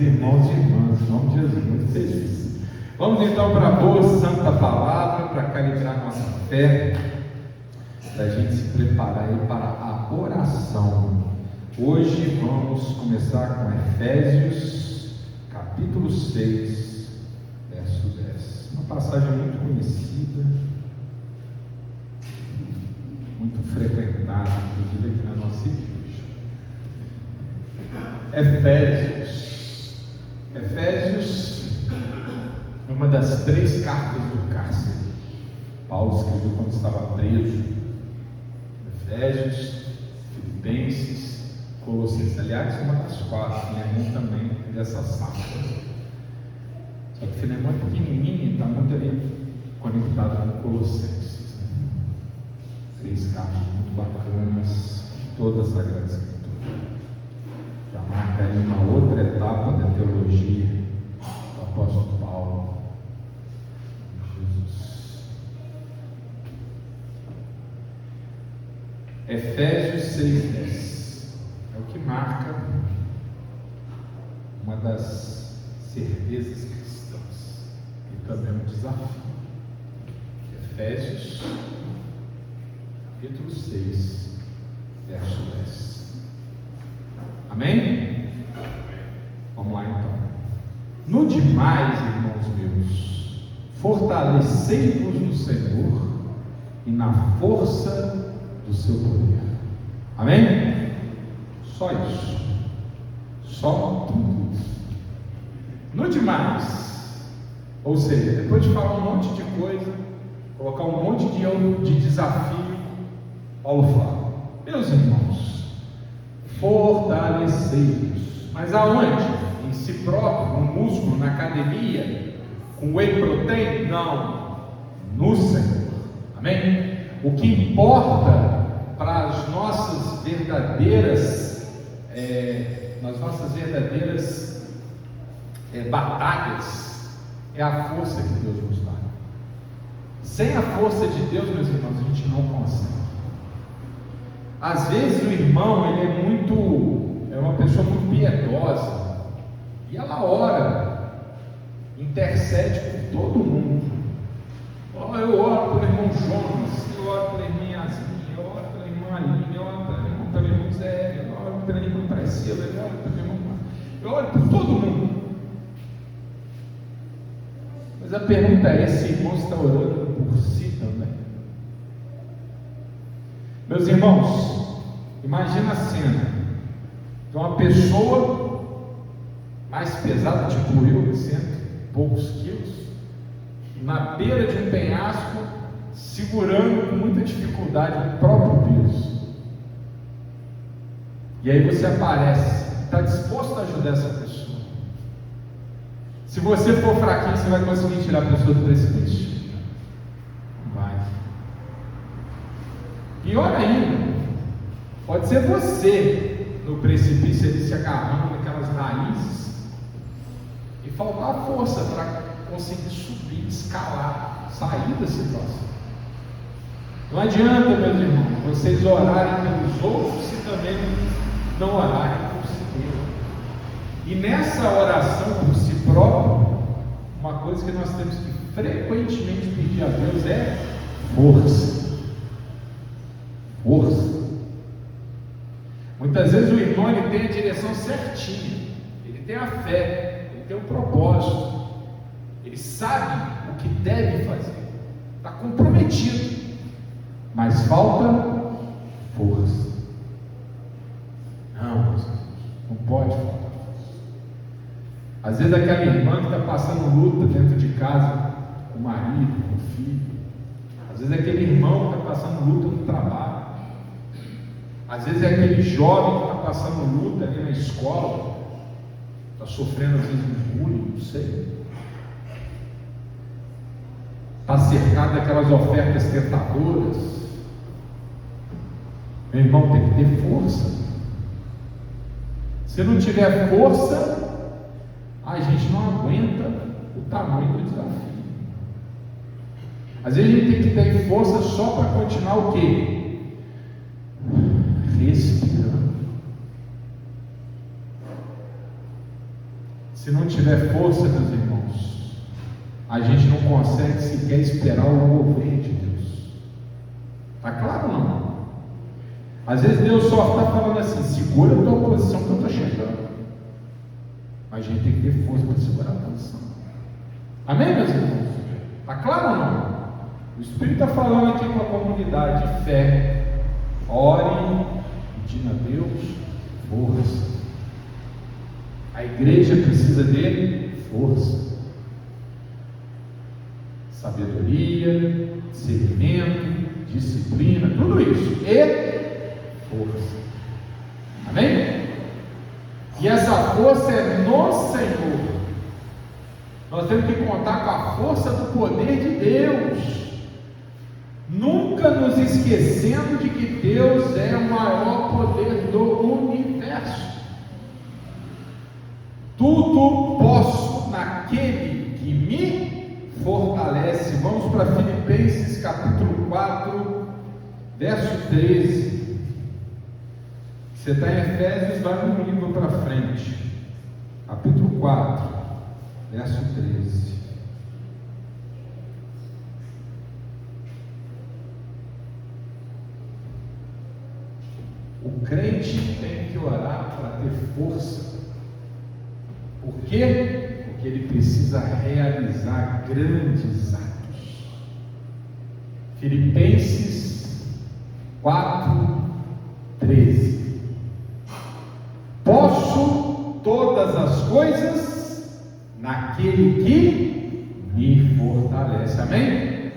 Irmãos e irmãs, em nome de Jesus, muito feliz. Vamos então para a boa santa palavra, para calibrar nossa fé, para a gente se preparar aí para a oração. Hoje vamos começar com Efésios, capítulo 6, verso 10. Uma passagem muito conhecida, muito frequentada, inclusive aqui na nossa igreja. Efésios é uma das 3 cartas do cárcere. Paulo escreveu quando estava preso. Efésios, Filipenses, Colossenses. Aliás, uma das 4, Filemão também dessa safra. Só que Filemão é pequenininho e está muito ali conectado com Colossenses. 3 cartas muito bacanas, todas as Sagradas Escrituras. Já marca aí uma outra etapa da teologia do apóstolo Paulo. Jesus. Efésios 6:10 é o que marca uma das certezas cristãs e também um desafio. Efésios capítulo 6, verso 10. Amém? Vamos lá então. No demais, irmãos meus, fortalecei-vos no Senhor e na força do seu poder. Amém? Só isso. Só tudo isso. No demais, ou seja, depois de falar um monte de coisa, colocar um monte de desafio, Paulo fala: meus irmãos, fortalecei-vos. Mas aonde? Em si próprio, no músculo, na academia, com whey protein? Não. No Senhor. Amém? O que importa para as nossas verdadeiras batalhas é a força que Deus nos dá. Sem a força de Deus, meus irmãos, a gente não consegue. Às vezes o irmão, ele é uma pessoa muito piedosa, e ela ora, intercede por todo mundo. Eu oro pelo irmão Jonas, eu oro pela irmã Yasmin, eu oro pela irmã Aline, eu oro pelo irmão Zé, eu oro pela irmã Priscila, eu oro pelo irmão... Eu oro por todo mundo. Mas a pergunta é: esse irmão está orando por si também? Meus irmãos, imagina a cena de uma pessoa mais pesada, tipo eu, 100 e poucos quilos, na beira de um penhasco, segurando com muita dificuldade o próprio peso. E aí você aparece, está disposto a ajudar essa pessoa. Se você for fraquinho, você vai conseguir tirar a pessoa do precipício? Não vai. Pior ainda, pode ser você no precipício, ele se agarrando naquelas raízes e faltar força para conseguir subir, escalar, sair da situação. Não adianta, meus irmãos, vocês orarem pelos outros se também não orarem por si mesmo. E nessa oração por si próprio, uma coisa que nós temos que frequentemente pedir a Deus é força. Força. Muitas vezes o irmão, ele tem a direção certinha, ele tem a fé, ele tem o propósito, ele sabe o que deve fazer, está comprometido, mas falta força. Não pode faltar força. Às vezes aquela irmã que está passando luta dentro de casa, com o marido, com o filho, às vezes é aquele irmão que está passando luta no trabalho, às vezes é aquele jovem que está passando luta ali na escola, está sofrendo às vezes um bullying, não sei. Está cercado daquelas ofertas tentadoras. Meu irmão, tem que ter força. Se não tiver força, a gente não aguenta o tamanho do desafio. Às vezes a gente tem que ter força só para continuar o quê? Respirando. Se não tiver força, meus irmãos, a gente não consegue sequer esperar o mover de Deus. Está claro ou não? Às vezes Deus só está falando assim: segura a tua posição que eu estou chegando. Mas a gente tem que ter força para segurar a posição. Amém, meus irmãos? Está claro ou não? O Espírito está falando aqui com a comunidade de fé. Ore, pedindo a Deus força. A igreja precisa de força, sabedoria, discernimento, disciplina, tudo isso, e força. Amém? E essa força é no Senhor. Nós temos que contar com a força do poder de Deus, nunca nos esquecendo de que Deus é o maior poder do universo. Tudo posso naquele que me fortalece. Vamos para Filipenses capítulo 4, verso 13. Você está em Efésios, vai um livro para frente. Capítulo 4, verso 13. O crente tem que orar para ter força. Por quê? Porque ele precisa realizar grandes atos. Filipenses 4, 13. Posso todas as coisas naquele que me fortalece. Amém?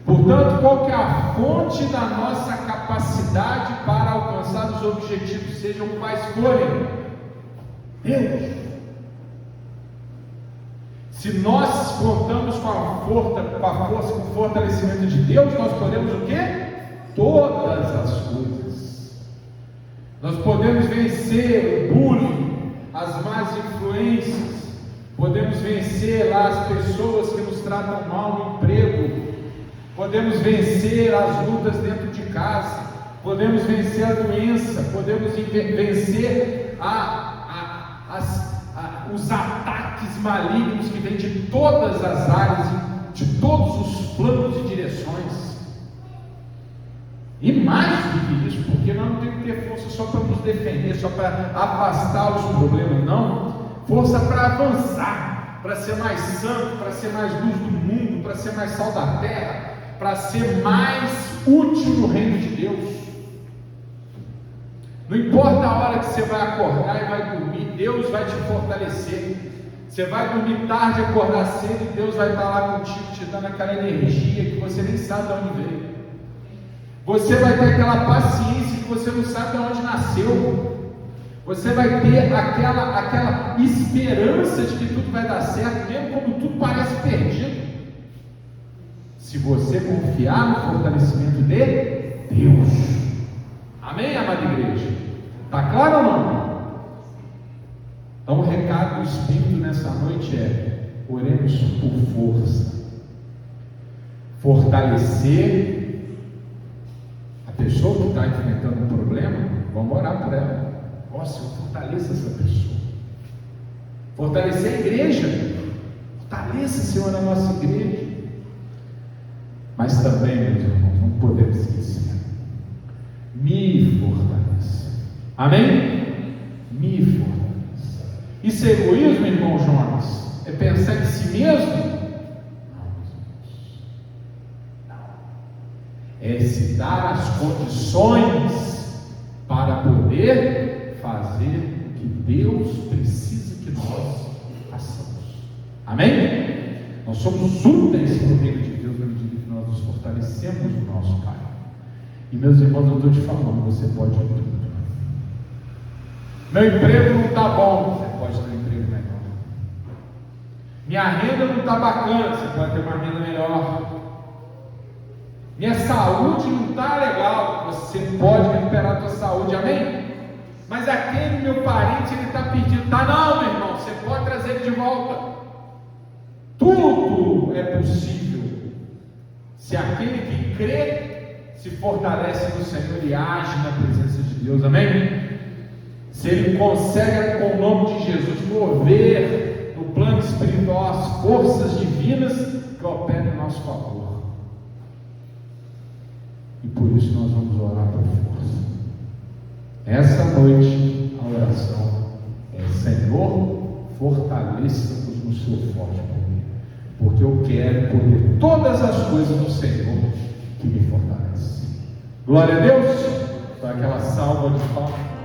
Portanto, qual que é a fonte da nossa capacidade para alcançar os objetivos, sejam quais forem? Deus. Se nós contamos com com o fortalecimento de Deus, nós podemos o quê? Todas as coisas. Nós podemos vencer o bullying, as más influências, podemos vencer lá as pessoas que nos tratam mal no emprego, podemos vencer as lutas dentro de casa, podemos vencer a doença, podemos vencer os ataques malignos que vêm de todas as áreas, de todos os planos e direções. E mais do que isso, porque nós não temos que ter força só para nos defender, só para afastar os problemas, não. Força para avançar, para ser mais santo, para ser mais luz do mundo, para ser mais sal da terra, para ser mais útil no reino de Deus. Não importa a hora que você vai acordar e vai dormir, Deus vai te fortalecer. Você vai dormir tarde, acordar cedo, e Deus vai estar lá contigo, te dando aquela energia que você nem sabe de onde veio. Você vai ter aquela paciência que você não sabe de onde nasceu. Você vai ter aquela esperança de que tudo vai dar certo, mesmo quando tudo parece perdido. Se você confiar no fortalecimento de Deus. Amém, amada igreja? Está claro ou não? Então o recado do Espírito nessa noite é: oremos por força. Fortalecer a pessoa que está enfrentando um problema, vamos orar por ela. Ó Senhor, fortaleça essa pessoa. Fortalecer a igreja. Fortaleça, Senhor, a nossa igreja. Mas também, meus irmãos, não podemos esquecer: me fortalece. Amém? Me fortalece. Isso é egoísmo, irmão Jonas? É pensar em si mesmo? Não, meus irmãos. Não. É se dar as condições para poder fazer o que Deus precisa que nós façamos. Amém? Nós somos úteis para o reino de Deus na medida que nós nos fortalecemos no nosso Pai. E meus irmãos, eu estou te falando, você pode tudo. Meu emprego não está bom, você pode ter um emprego melhor. Minha renda não está bacana, você pode ter uma renda melhor. Minha saúde não está legal, você pode recuperar a tua saúde, amém? Mas aquele meu parente, ele está perdido. Tá não, meu irmão, você pode trazer ele de volta. Tudo é possível se aquele que crê se fortalece no Senhor e age na presença de Deus, amém? Se ele consegue, com o nome de Jesus, mover no plano espiritual as forças divinas que operam em nosso favor. E por isso nós vamos orar por força. Essa noite a oração é: Senhor, fortaleça-nos no seu forte poder, porque eu quero poder todas as coisas do Senhor que me fortalece. Glória a Deus. Para aquela salva de palmas.